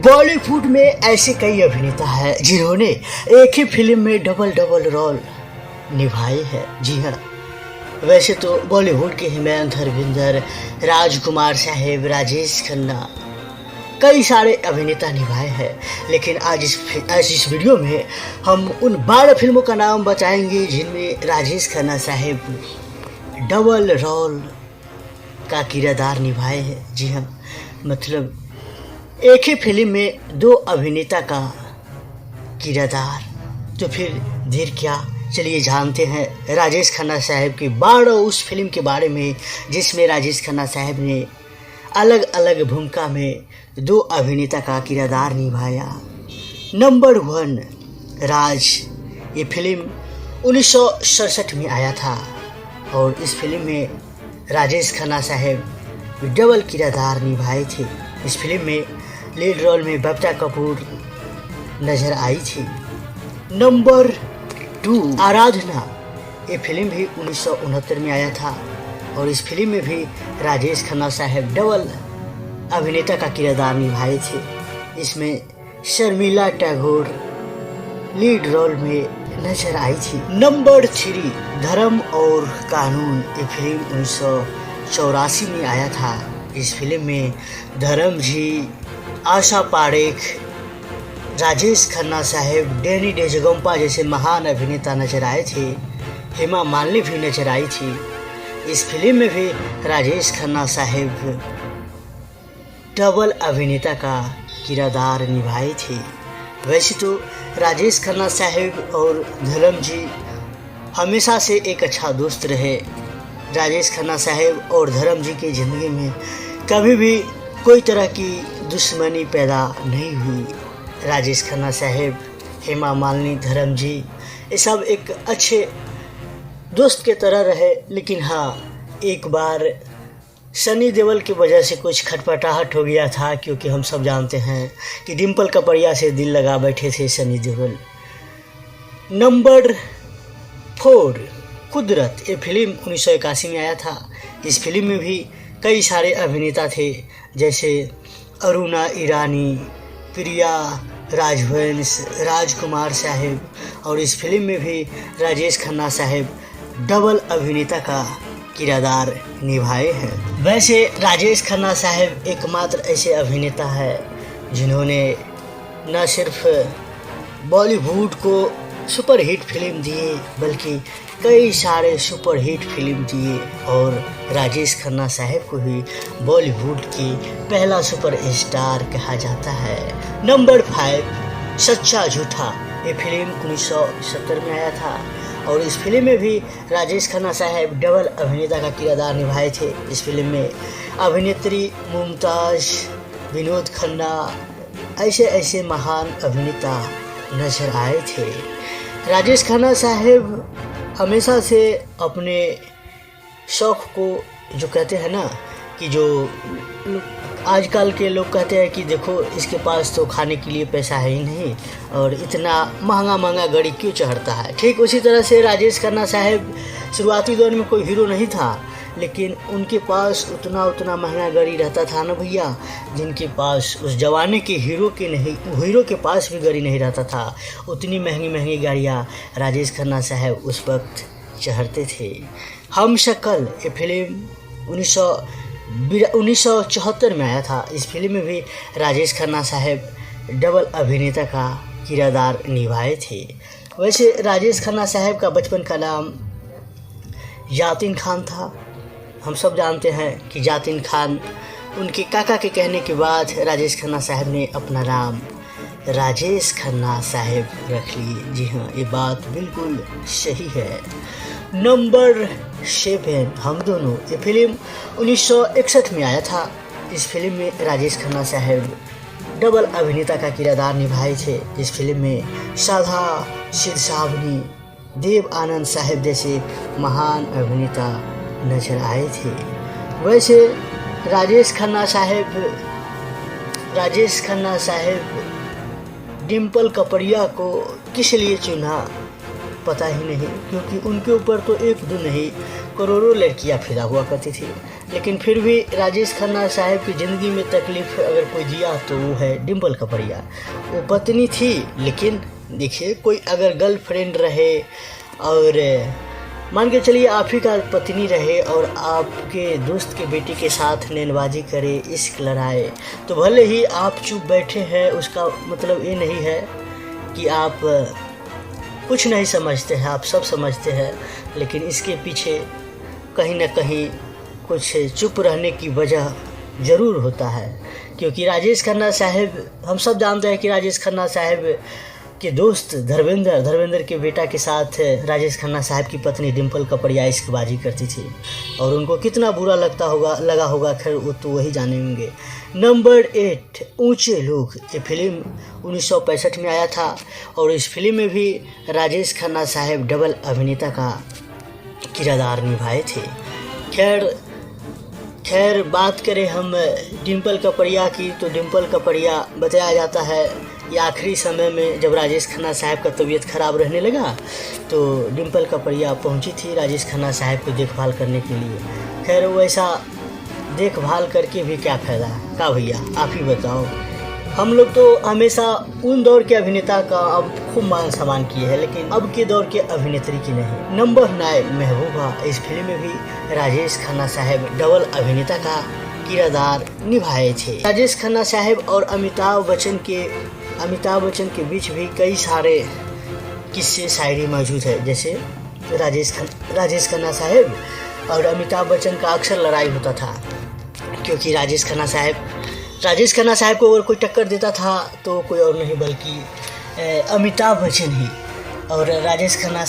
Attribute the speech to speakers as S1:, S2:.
S1: बॉलीवुड में ऐसे कई अभिनेता हैं जिन्होंने एक ही फिल्म में डबल डबल रोल निभाए हैं। जी हाँ, वैसे तो बॉलीवुड के हेमंत धर्मेंद्र, राजकुमार साहब, राजेश खन्ना कई सारे अभिनेता निभाए हैं, लेकिन आज इस वीडियो में हम उन 12 फिल्मों का नाम बताएंगे जिनमें राजेश खन्ना साहब डबल रोल का किरदार निभाए हैं। जी हाँ, मतलब एक ही फिल्म में दो अभिनेता का किरदार। तो फिर देर क्या, चलिए जानते हैं राजेश खन्ना साहब की 12 उस फिल्म के बारे में जिसमें राजेश खन्ना साहब ने अलग अलग भूमिका में दो अभिनेता का किरदार निभाया। नंबर 1 राज। ये फिल्म 1967 में आया था और इस फिल्म में राजेश खन्ना साहब डबल किरदार निभाए थे। इस फिल्म में लीड रोल में बबीता कपूर नजर आई थी। नंबर 2 आराधना। ये फिल्म भी 1969 में आया था और इस फिल्म में भी राजेश खन्ना साहब डबल अभिनेता का किरदार निभाए थे। इसमें शर्मिला टैगोर लीड रोल में नजर आई थी। नंबर 3 धर्म और कानून। ये फिल्म 1984 में आया था। इस फिल्म में धर्म जी, आशा पारेख, राजेश खन्ना साहब, डैनी डेजगोपा जैसे महान अभिनेता नजर आए थे। हेमा मालिनी भी नजर आई थी। इस फिल्म में भी राजेश खन्ना साहब डबल अभिनेता का किरदार निभाए थे। वैसे तो राजेश खन्ना साहब और धर्म जी हमेशा से एक अच्छा दोस्त रहे। राजेश खन्ना साहब और धर्म जी की ज़िंदगी में कभी भी कोई तरह की दुश्मनी पैदा नहीं हुई। राजेश खन्ना साहब, हेमा मालिनी, धर्म जी ये सब एक अच्छे दोस्त के तरह रहे। लेकिन हाँ, एक बार सनी देओल की वजह से कुछ खटपटाहट हो गया था, क्योंकि हम सब जानते हैं कि डिम्पल कपड़िया से दिल लगा बैठे थे सनी देओल। नंबर 4 कुदरत। ये फिल्म 1981 में आया था। इस फिल्म में भी कई सारे अभिनेता थे, जैसे अरुणा ईरानी, प्रिया राजवंश, राजकुमार साहब और इस फिल्म में भी राजेश खन्ना साहब डबल अभिनेता का किरदार निभाए हैं। वैसे राजेश खन्ना साहब एकमात्र ऐसे अभिनेता हैं जिन्होंने न सिर्फ बॉलीवुड को सुपरहिट फिल्म दिए बल्कि कई सारे सुपरहिट फिल्म दिए और राजेश खन्ना साहब को ही बॉलीवुड की पहला सुपर स्टार कहा जाता है। नंबर 5 सच्चा झूठा। ये फिल्म 1970 में आया था और इस फिल्म में भी राजेश खन्ना साहब डबल अभिनेता का किरदार निभाए थे। इस फिल्म में अभिनेत्री मुमताज़, विनोद खन्ना ऐसे महान अभिनेता नजर आए थे। राजेश खन्ना साहब हमेशा से अपने शौक़ को जो कहते हैं ना, कि जो आजकल के लोग कहते हैं कि देखो इसके पास तो खाने के लिए पैसा है ही नहीं और इतना महंगा गाड़ी क्यों चढ़ता है। ठीक उसी तरह से राजेश खन्ना साहब शुरुआती दौर में कोई हीरो नहीं था, लेकिन उनके पास उतना महंगा गाड़ी रहता था ना भैया, जिनके पास उस जमाने के हीरो के पास भी गाड़ी नहीं रहता था। उतनी महंगी गाड़ियाँ राजेश खन्ना साहब उस वक्त चढ़ते थे। हम शक्ल। ये फिल्म 1974 में आया था। इस फिल्म में भी राजेश खन्ना साहब डबल अभिनेता का किरदार निभाए थे। वैसे राजेश खन्ना साहब का बचपन का नाम यातिन खान था। हम सब जानते हैं कि यातिन खान, उनके काका के कहने के बाद राजेश खन्ना साहब ने अपना नाम राजेश खन्ना साहब रख लिए। जी हाँ, ये बात बिल्कुल सही है। नंबर 7 हम दोनों। ये फिल्म 1961 में आया था। इस फिल्म में राजेश खन्ना साहब डबल अभिनेता का किरदार निभाए थे। इस फिल्म में साधा सिरसावनी, देव आनंद साहब जैसे महान अभिनेता नजर आए थे। वैसे राजेश खन्ना साहब डिम्पल कपड़िया को किस लिए चुना पता ही नहीं, क्योंकि उनके ऊपर तो एक दो नहीं करोड़ों लड़कियां फिदा हुआ करती थी। लेकिन फिर भी राजेश खन्ना साहब की ज़िंदगी में तकलीफ़ अगर कोई दिया तो वो है डिम्पल कपड़िया। वो पत्नी थी, लेकिन देखिए कोई अगर गर्लफ्रेंड रहे और मान के चलिए आप ही का पत्नी रहे और आपके दोस्त के बेटी के साथ नैनबाजी करे, इश्क लड़ाए, तो भले ही आप चुप बैठे हैं, उसका मतलब ये नहीं है कि आप कुछ नहीं समझते हैं, आप सब समझते हैं। लेकिन इसके पीछे कहीं ना कहीं कुछ चुप रहने की वजह ज़रूर होता है, क्योंकि राजेश खन्ना साहब, हम सब जानते हैं कि राजेश खन्ना साहब के दोस्त धर्मेंद्र के बेटा के साथ राजेश खन्ना साहब की पत्नी डिम्पल कपड़िया इश्कबाजी करती थी और उनको कितना बुरा लगा होगा, खैर वो तो वही जानेंगे। नंबर 8 ऊंचे लोग, ये फिल्म 1965 में आया था और इस फिल्म में भी राजेश खन्ना साहब डबल अभिनेता का किरदार निभाए थे। खैर बात करें हम डिम्पल कपड़िया की, तो डिम्पल कपड़िया बताया जाता है कि आखिरी समय में जब राजेश खन्ना साहब का तबीयत ख़राब रहने लगा तो डिम्पल कपड़िया पहुंची थी राजेश खन्ना साहब को देखभाल करने के लिए। खैर वो ऐसा देखभाल करके भी क्या फ़ायदा का भैया, आप ही बताओ। हम लोग तो हमेशा उन दौर के अभिनेता का अब खूब मान सम्मान किए हैं, लेकिन अब के दौर के अभिनेत्री की नहीं। नंबर 9 महबूबा, इस फिल्म में भी राजेश खन्ना साहब डबल अभिनेता का किरदार निभाए थे। राजेश खन्ना साहब और अमिताभ बच्चन के बीच भी कई सारे किस्से शायरी मौजूद है। जैसे राजेश खन्ना साहब और अमिताभ बच्चन का अक्सर लड़ाई होता था, क्योंकि राजेश खन्ना साहब को अगर कोई टक्कर देता था तो कोई और नहीं बल्कि अमिताभ बच्चन ही, और राजेश खन्ना